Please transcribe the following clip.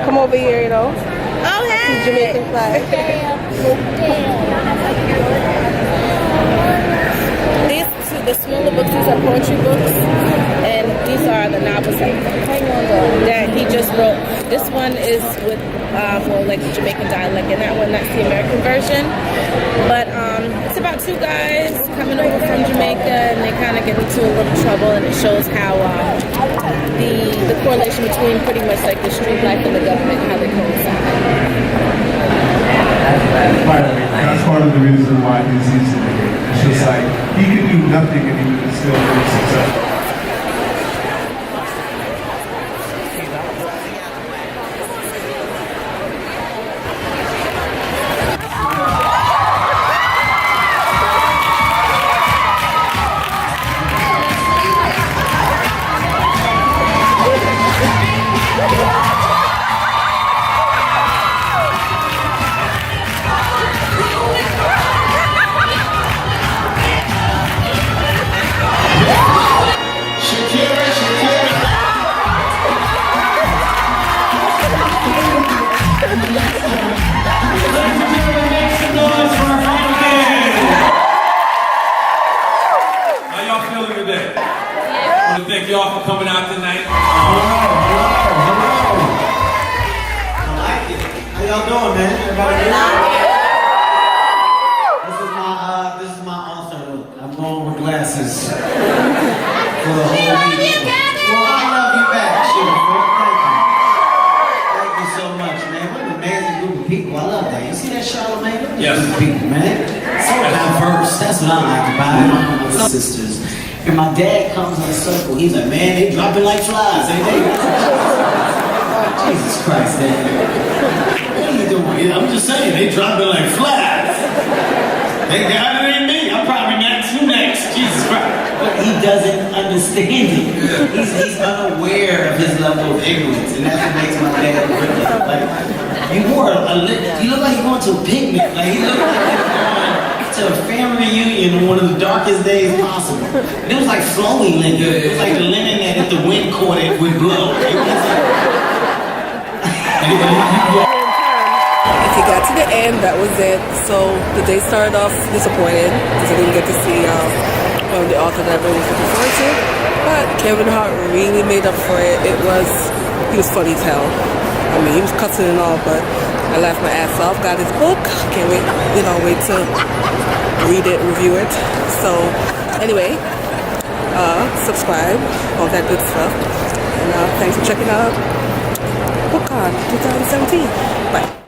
come over here, you know. Oh, hey! Jamaican flag. The smaller books, these are poetry books, and these are the novels that he just wrote. This one is with more like the Jamaican dialect, and that one, that's the American version. But it's about two guys coming over from Jamaica, and they kind of get into a little trouble, and it shows how the correlation between pretty much like the street life and the government, how they coincide. That's part of the reason why he's easy to hate. It's just like, he could do nothing and he would still be successful. Thank y'all for coming out tonight. Hello. I like it. How y'all doing, man? Everybody good? This is my author look. I'm going with glasses for the whole week. Well, I love you back, Sugar. Thank you so much, man. What an amazing group of people. I love that. You see that, Charlamagne? Yes. Group of people, man. So diverse. That's what I like about it. Sisters. And my dad comes in a circle, he's like, man, they dropping like flies, ain't they? Jesus Christ, Dad. What are you doing? I'm just saying, they dropping like flies. Thank God it ain't me. I'm probably next. You next. Jesus Christ. But he doesn't understand it. He's unaware of his level of ignorance, and that's what makes my dad brilliant. Like, you look like you're going to a picnic. Like, he looked like he was going to a family reunion on one of the darkest days possible. And it was like flowing linen. It was like the linen that if the wind caught it would blow. It was If you got to the end, that was it. So the day started off disappointed because I didn't get to see the author that I really was looking forward to. But Kevin Hart really made up for it. He was funny as hell. I mean, he was cussing and all, but I laughed my ass off. Got his book. Can't wait to read it, review it. So anyway, subscribe, all that good stuff. And thanks for checking out BookCon 2017. Bye.